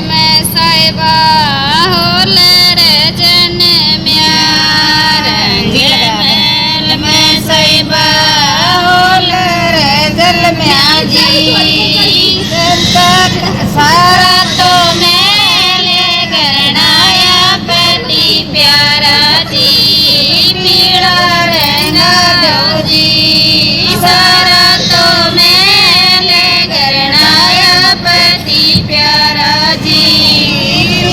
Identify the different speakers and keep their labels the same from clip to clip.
Speaker 1: में साहिबा होल रे जन्म्या रंगील महल में साहिबा होल रे जन्म्या जी सारा तो मैंने करनाया पति प्यारा जी पीड़ा रंगा दो जी सारा तो मैंने करनाया पति प्यारा जी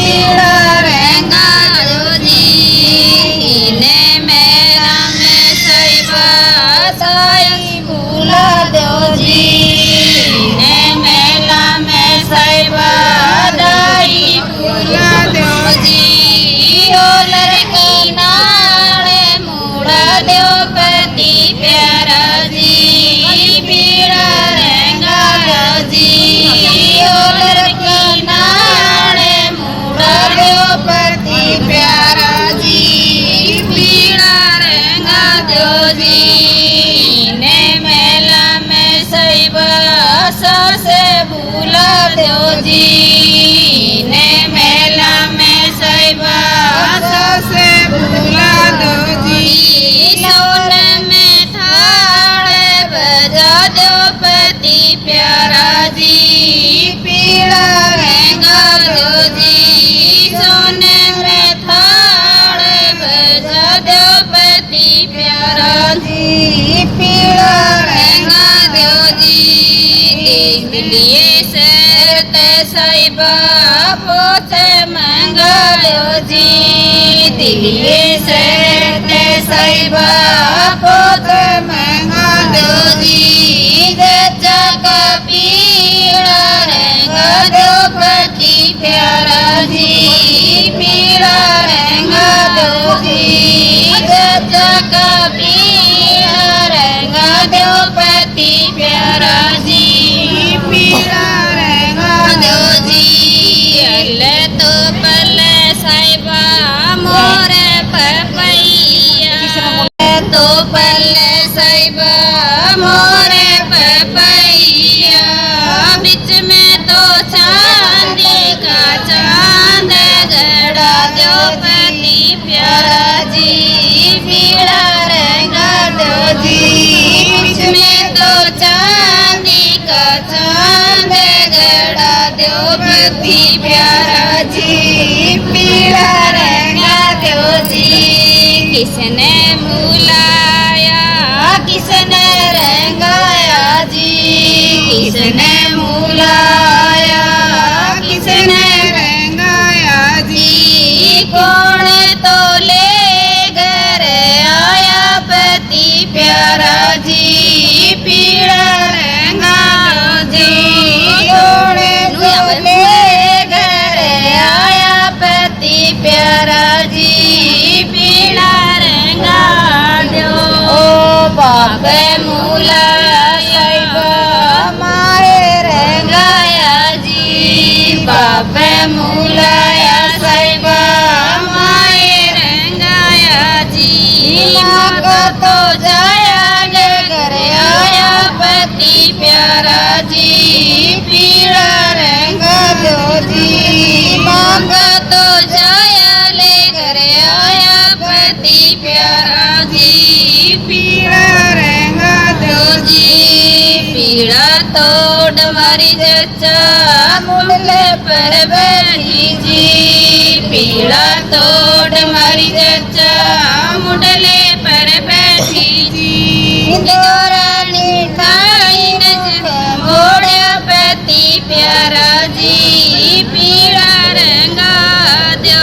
Speaker 1: पीड़ा रंगा दो जी इन्हें मेरा में साहिबा साई भूला दो जी इन्हें मेला में साहिबा दाई भूला दो जी होलर किनारे मुड़ा दो पति प्यारा जी पीड़ा रंगा दो जी होलर किनारे मुड़ा दो पति प्यारा जी पीड़ा रंगा दो जी इन्हें मेला में साहिबा सासे भूला दो जी इन्हें मेला में साहिबा सासे भूला दो जी सोन में थाल बजा दो पति प्यारा जी पीड़ा रंगा दो जी सोन में थाल बजा दो पति प्यारा जी पीड़ा रंगा दो जी देख लिए शर्त साहिबा पोथ मंगा दो जी दिलिए शर्त साहिबा पोथ मंगा दो जी जच्चा का पीड़ा रंगा दो पति प्यारा जी पीड़ा रंगा दो जी जच्चा का पीड़ा रंगा दो पति प्यारा जी पीड़ा रंगा दो जी अल्लाह तो पल साहिबा मोर पपैया तो पल साहिबा मोर पपैया बीच में तो चांदी का चांद गड़ा दो पति प्यारा जी पीड़ा रंगा दो जी बीच में तो चांदी का चांद गड़ा दो पति प्यारा जी पीड़ा रंगा दो जी किसने मुलाया किसने रंगाया जी किसने मुलाया किसने रंगाया जी कौन तो ले घर आया पति प्यारा जी पीड़ा रंगा दो जी कौन तो ले घर आया पति प्यारा जी पीड़ा रंगा दो ओ बाप मूला साहिबा माए रंगाया जी बाप मूलाया साहिबा माए रंगाया जी माँ तो जाया घर आया पति प्यारा जी पीड़ा रंगा दो जी माँ तो जाया ले घर आया पति प्यारा जी पीड़ा रंगा दो जी पीड़ा तोड़ मारी जच्चा मुड़ले पर बैठी जी पीड़ा तोड़ मारी जच्चा मुड़ले पर बैठी जी रानी ठाई नजर मोड़ा पति प्यारा जी पीड़ा रंगा दो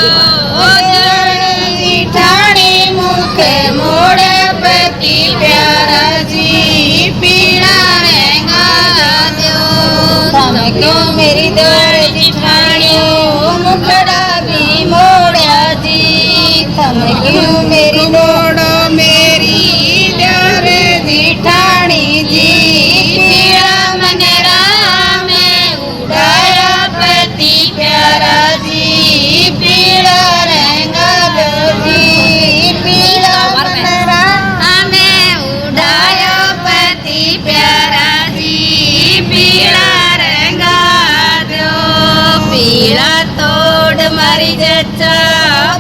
Speaker 1: ठाणी मुख मोड़ा पति प्यारा जी पीड़ा रंगा दो क्यों मेरी दर जिठानी मुखड़ा भी मोड़ा जी थम क्यों मेरी मोड़ो मेरी दर जिठानी जी पीड़ा मनरा में उड़ाया पति प्यारा जी पीड़ा रंगा दो जी पीड़ा मनरा में उड़ाया पति प्यारा जी पीड़ा रंगा दो पीड़ा मारी जच्चा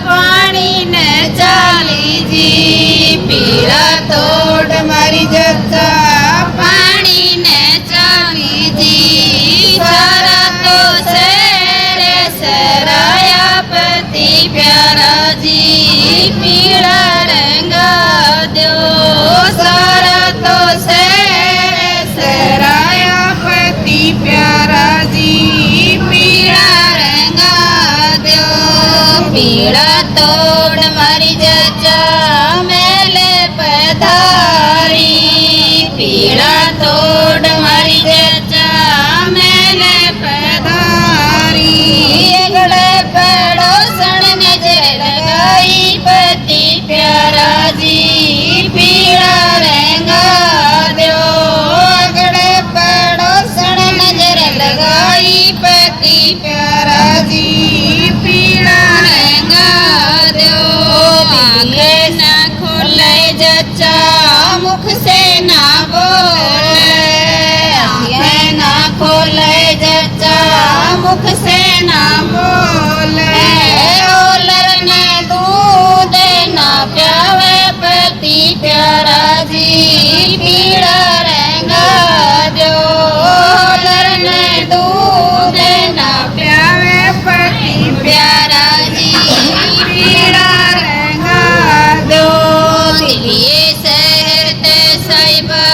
Speaker 1: पानी ने चाली जी पीड़ा तोड़ मारी जच्चा पानी ने चाली जी सारा तो शेर सराया पति प्यारा जी पीड़ा रंगा दो सारा तो शेर सराया पति प्यारा जी पीड़ा रंगा दो पीड़ा तोड़ मारी जच्चा मेले पधारी पीड़ा तोड़ मारी जच्चा मेले पधारी गड़े पड़ोसन नजर लगाई पति प्यारा जी पीड़ा रंगा दो गड़े पड़ोसन नजर लगाई पति प्यारा जी पीड़ा रंगा दो आंखें ना खोले जच्चा मुख से ना बोले आंखें ना खोले जच्चा मुख से ना बोले ओलर ने दूध ना प्यावे पति प्यारा जी पीड़ा रंगा दो ओलर ने दूध ना प्यावे पति प्यारा जी पीड़ा रंगा दो दिलिए शहर ते साहिबा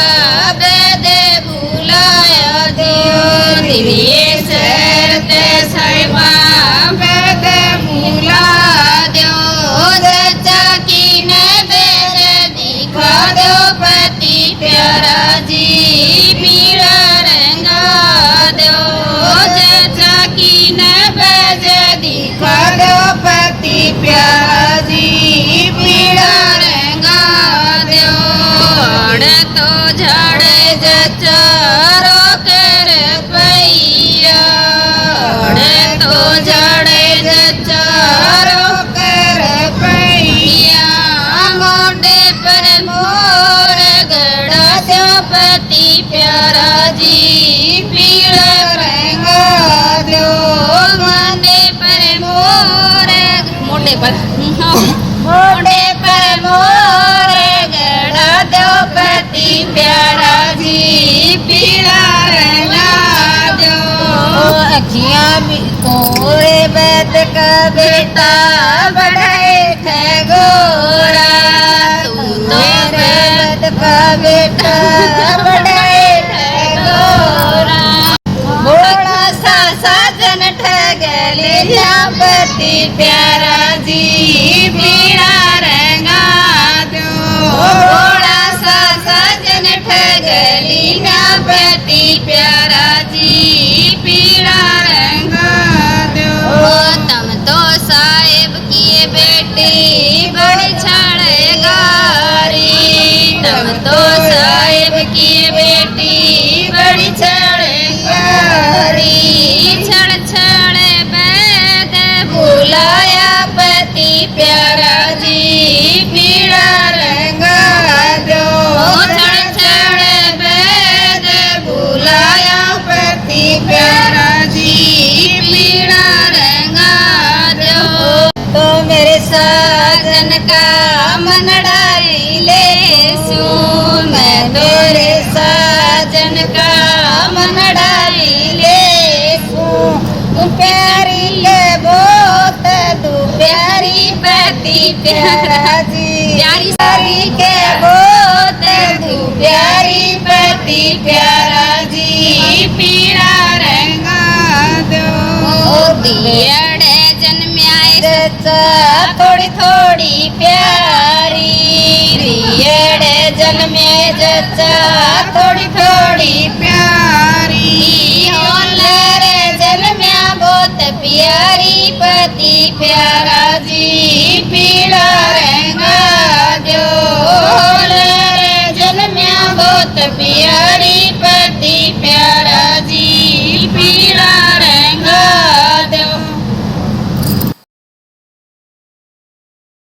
Speaker 1: बेद बुलाया दो दिलिए शहर ते साहिबा बेद बुला दो जच्चा की ने बेद दिखा दो पति प्यारा जी पीड़ा रंगा दो जच्चा की ने बेद दिखा दो पति प्यारा जी पीड़ा रंगा दो अड़ तो झाड़े जच्चा रोकर पैया अड़ तो झाड़े जच्चा रोकर पैया मोटे पर मोर गड़ा दो पति प्यारा जी पीड़ा रंगा दो मोटे पर मोर मोटे पर मोटे पर मोर गड़ा दो पति प्यारा जी पीड़ा रंगा दो अखियां भी कोरे बैद का बेटा बढ़ाए थे गोरा तू तो बैद का बेटा बढ़ाए थे गोरा बड़ा सा साजन ठग लिया पति प्यारा जी पीड़ा रंगा दो बड़ा सा साजन ठग लिया पति प्यारा जी पीड़ा रंगा दो तुम तो साहिब की बेटी बड़ी छड़ेगारी तुम तो साहिब की बेटी बड़ी छड़ेगारी छड़ छड़ बैद बुलाया पति प्यारा जी पीड़ा रंगा दो छड़ छड़ बैद बुलाया पति प्यारा जी पीड़ा रंगा दो तो मेरे साजन का मन डाली ले सू मैं तेरे साजन का मन डाली ले सू तू प्यारी के बहुत तू प्यारी पति प्यारा जी प्यारी सारी के बहुत तू प्यारी पति प्यारा जी पीड़ा रंगा दो दियड़े जन्म्याए जच्चा थोड़ी थोड़ी प्यारी रियड़े जन्म्याए जच्चा थोड़ी थोड़ी प्यारी होलर जन्म्या बहुत प्यारी पति प्यारा जी पीड़ा